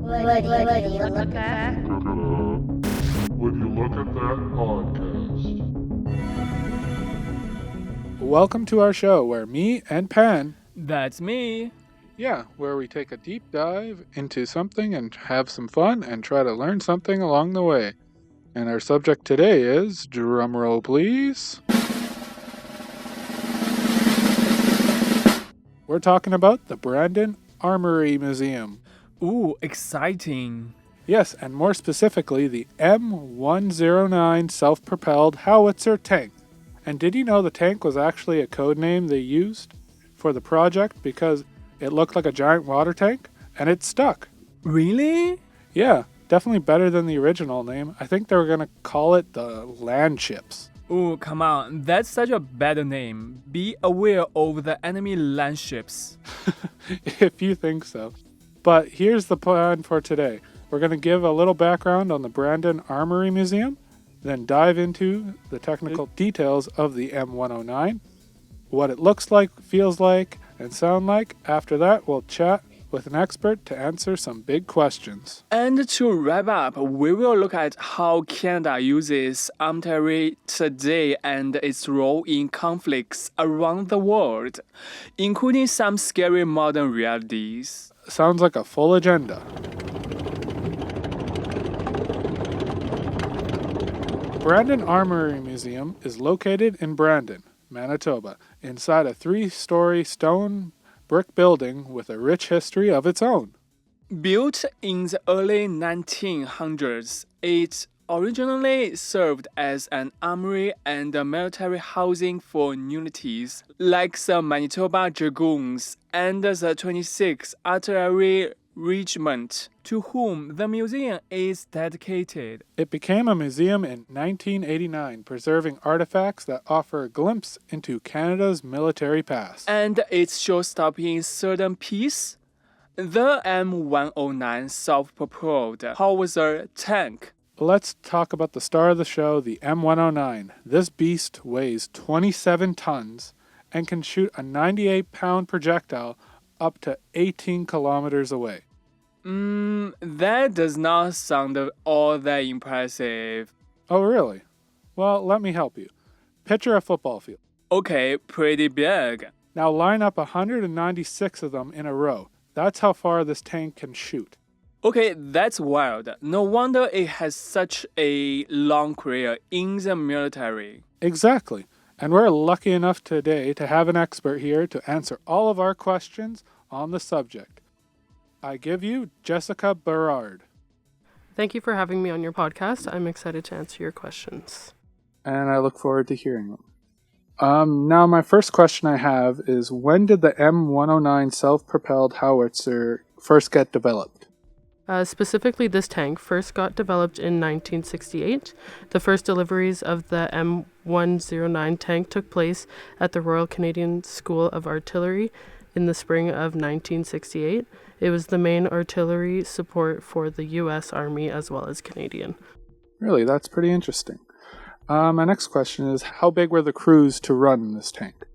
Would you look at? Would you look at that podcast? Welcome to our show where me and Pan, That's me. where we take a deep dive into something and have some fun and try to learn something along the way. And our subject today is, drumroll please, we're talking about the Brandon Armory Museum. Ooh, exciting. Yes, and more specifically, the M-109 Self Propelled Howitzer tank. And did you know the tank was actually a code name they used for the project because it looked like a giant water tank and it stuck? Really? Yeah, definitely better than the original name. I think they were going to call it the Land Ships. Ooh, come on. That's such a bad name. Be aware of the enemy land ships. If you think so. But here's the plan for today. We're going to give a little background on the Brandon Armory Museum, then dive into the technical details of the M109, what it looks like, feels like, and sound like. After that, we'll chat with an expert to answer some big questions. And to wrap up, we will look at how Canada uses artillery today and its role in conflicts around the world, including some scary modern realities. Sounds like a full agenda. Brandon Armory Museum is located in Brandon, Manitoba, inside a 3-story stone brick building with a rich history of its own. Built in the early 1900s, it originally served as an armory and military housing for unities like the Manitoba Dragoons and the 26th Artillery Regiment, to whom the museum is dedicated. It became a museum in 1989, preserving artifacts that offer a glimpse into Canada's military past. And its show-stopping certain piece, the M-109 Self Propelled Howitzer tank. Let's talk about the star of the show, the M109. This beast weighs 27 tons and can shoot a 98-pound projectile up to 18 kilometers away. That does not sound all that impressive. Oh, really? Well, let me help you. Picture a football field. Okay, pretty big. Now line up 196 of them in a row. That's how far this tank can shoot. Okay, that's wild. No wonder it has such a long career in the military. Exactly. And we're lucky enough today to have an expert here to answer all of our questions on the subject. I give you Jessica Berard. Thank you for having me on your podcast. I'm excited to answer your questions. And I look forward to hearing them. Now, my first question I have is, when did the M109 Self-Propelled Howitzer first get developed? Specifically, this tank first got developed in 1968. The first deliveries of the M109 tank took place at the Royal Canadian School of Artillery in the spring of 1968. It was the main artillery support for the U.S. Army as well as Canadian. Really, that's pretty interesting. My next question is, how big were the crews to run this tank?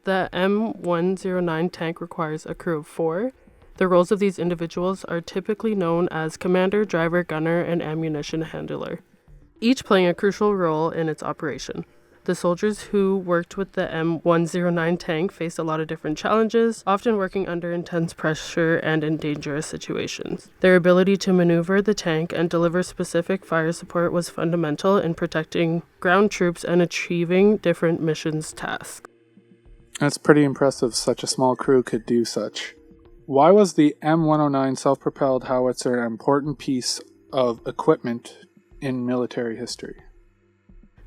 The M109 tank requires a crew of 4. The roles of these individuals are typically known as commander, driver, gunner, and ammunition handler, each playing a crucial role in its operation. The soldiers who worked with the M109 tank faced a lot of different challenges, often working under intense pressure and in dangerous situations. Their ability to maneuver the tank and deliver specific fire support was fundamental in protecting ground troops and achieving different missions tasks. That's pretty impressive such a small crew could do such. Why was the M109 Self-Propelled Howitzer an important piece of equipment in military history?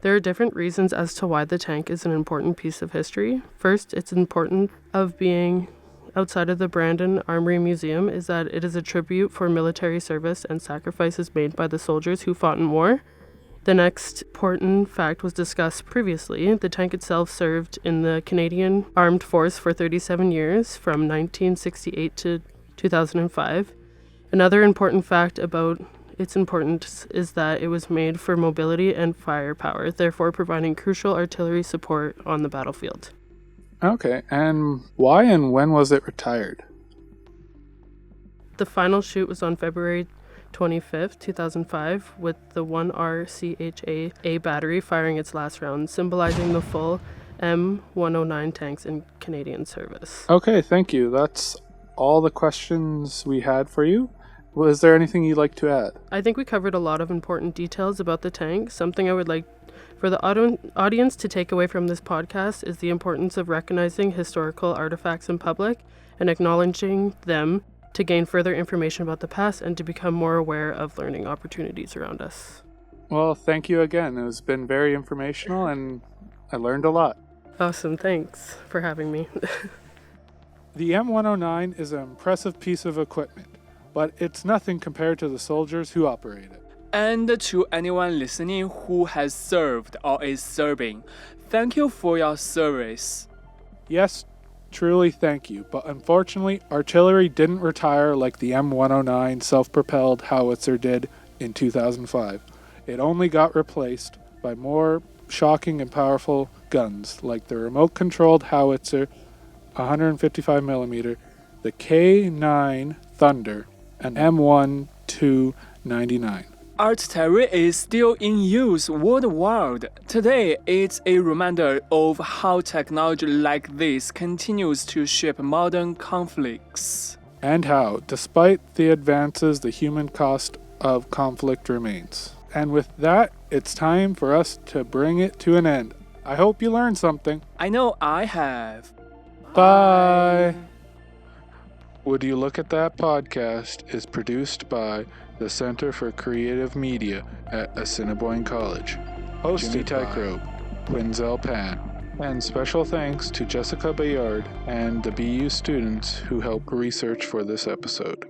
There are different reasons as to why the tank is an important piece of history. First, its importance of being outside of the Brandon Armory Museum is that it is a tribute for military service and sacrifices made by the soldiers who fought in war. The next important fact was discussed previously. The tank itself served in the Canadian Armed Force for 37 years, from 1968 to 2005. Another important fact about its importance is that it was made for mobility and firepower, therefore providing crucial artillery support on the battlefield. Okay, and why and when was it retired? The final shoot was on February 25th, 2005, with the 1RCHA battery firing its last round, symbolizing the full M-109 tanks in Canadian service. Okay, thank you. That's all the questions we had for you. Was there anything you'd like to add? I think we covered a lot of important details about the tank. Something I would like for the audience to take away from this podcast is the importance of recognizing historical artifacts in public and acknowledging them to gain further information about the past and to become more aware of learning opportunities around us. Well, thank you again. It's been very informational and I learned a lot. Awesome, thanks for having me. The M109 is an impressive piece of equipment, but it's nothing compared to the soldiers who operate it. And to anyone listening who has served or is serving, thank you for your service. Yes, truly thank you, but unfortunately, artillery didn't retire like the M109 Self Propelled Howitzer did in 2005. It only got replaced by more shocking and powerful guns like the remote-controlled howitzer, 155mm, the K9 Thunder, and M1-299. Artillery is still in use worldwide. Today, it's a reminder of how technology like this continues to shape modern conflicts. And how, despite the advances, the human cost of conflict remains. And with that, it's time for us to bring it to an end. I hope you learned something. I know I have. Bye. Would You Look at That podcast is produced by the Center for Creative Media at Assiniboine College. Hosted by Quinzel Pan. And special thanks to Jessica Bayard and the BU students who helped research for this episode.